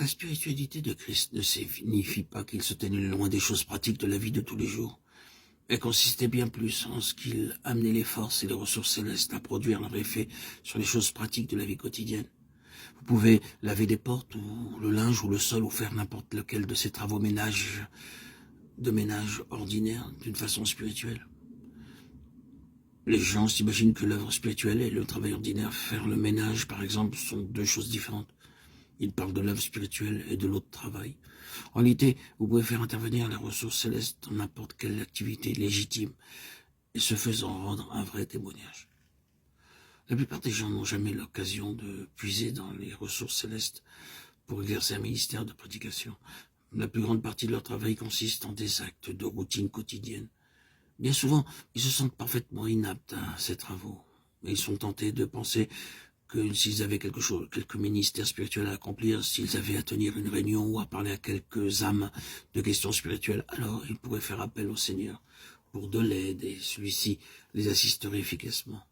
La spiritualité de Christ ne signifie pas qu'il se tenait loin des choses pratiques de la vie de tous les jours. Elle consistait bien plus en ce qu'il amenait les forces et les ressources célestes à produire leur effet sur les choses pratiques de la vie quotidienne. Vous pouvez laver des portes, ou le linge, ou le sol, ou faire n'importe lequel de ces travaux de ménage ordinaires d'une façon spirituelle. Les gens s'imaginent que l'œuvre spirituelle et le travail ordinaire, faire le ménage par exemple, sont deux choses différentes. Ils parlent de l'œuvre spirituelle et de l'autre travail. En réalité, vous pouvez faire intervenir les ressources célestes dans n'importe quelle activité légitime et ce faisant rendre un vrai témoignage. La plupart des gens n'ont jamais l'occasion de puiser dans les ressources célestes pour exercer un ministère de prédication. La plus grande partie de leur travail consiste en des actes de routine quotidienne. Bien souvent, ils se sentent parfaitement inaptes à ces travaux. Mais ils sont tentés de penser que s'ils avaient quelques ministères spirituels à accomplir, s'ils avaient à tenir une réunion ou à parler à quelques âmes de questions spirituelles, alors ils pourraient faire appel au Seigneur pour de l'aide et celui-ci les assisterait efficacement.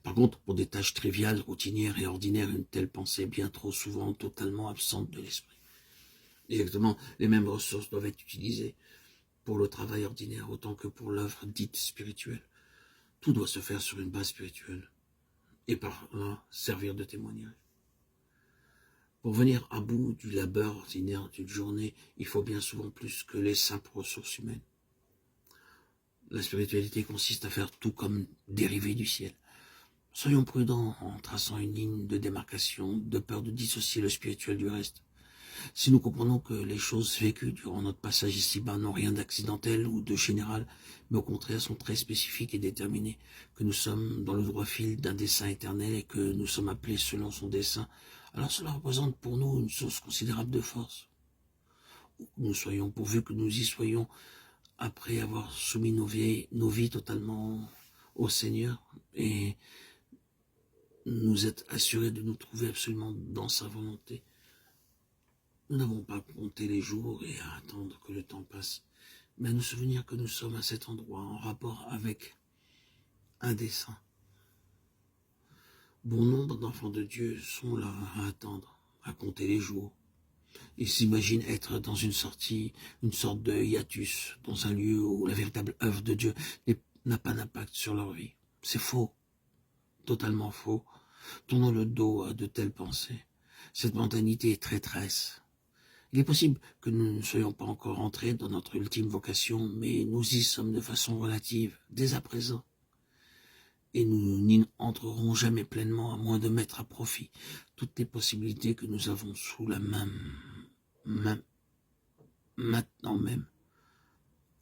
Par contre, pour des tâches triviales, routinières et ordinaires, une telle pensée est bien trop souvent totalement absente de l'esprit. Exactement, les mêmes ressources doivent être utilisées pour le travail ordinaire autant que pour l'œuvre dite spirituelle. Tout doit se faire sur une base spirituelle et par là servir de témoignage. Pour venir à bout du labeur ordinaire d'une journée, il faut bien souvent plus que les simples ressources humaines. La spiritualité consiste à faire tout comme dérivé du ciel. Soyons prudents en traçant une ligne de démarcation, de peur de dissocier le spirituel du reste. Si nous comprenons que les choses vécues durant notre passage ici-bas n'ont rien d'accidentel ou de général, mais au contraire sont très spécifiques et déterminées, que nous sommes dans le droit fil d'un dessein éternel et que nous sommes appelés selon son dessein, alors cela représente pour nous une source considérable de force. Où que nous soyons, pourvu que nous y soyons, après avoir soumis nos vies totalement au Seigneur, et nous être assurés de nous trouver absolument dans sa volonté. Nous n'avons pas compté les jours et à attendre que le temps passe, mais à nous souvenir que nous sommes à cet endroit en rapport avec un dessein. Bon nombre d'enfants de Dieu sont là à attendre, à compter les jours. Ils s'imaginent être dans une sorte de hiatus, dans un lieu où la véritable œuvre de Dieu n'a pas d'impact sur leur vie. C'est faux, totalement faux. Tournons le dos à de telles pensées. Cette mondanité est traîtresse. Il est possible que nous ne soyons pas encore entrés dans notre ultime vocation, mais nous y sommes de façon relative, dès à présent. Et nous n'y entrerons jamais pleinement, à moins de mettre à profit toutes les possibilités que nous avons sous la main, maintenant même.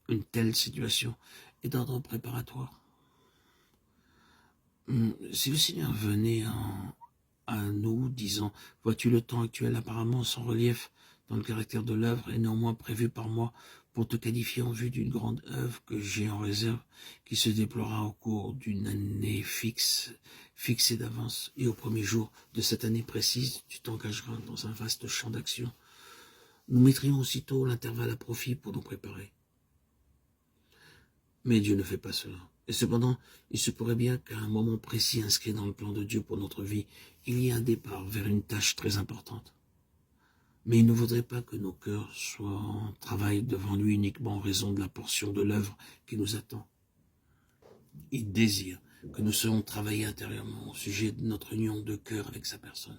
Une telle situation est d'ordre préparatoire. Si le Seigneur venait à nous, disant « Vois-tu le temps actuel apparemment sans relief dans le caractère de l'œuvre et néanmoins prévu par moi pour te qualifier en vue d'une grande œuvre que j'ai en réserve, qui se déploiera au cours d'une année fixée d'avance, et au premier jour de cette année précise, tu t'engageras dans un vaste champ d'action. Nous mettrions aussitôt l'intervalle à profit pour nous préparer. » Mais Dieu ne fait pas cela. Et cependant, il se pourrait bien qu'à un moment précis inscrit dans le plan de Dieu pour notre vie, il y ait un départ vers une tâche très importante. Mais il ne voudrait pas que nos cœurs soient en travail devant lui uniquement en raison de la portion de l'œuvre qui nous attend. Il désire que nous soyons travaillés intérieurement au sujet de notre union de cœur avec sa personne.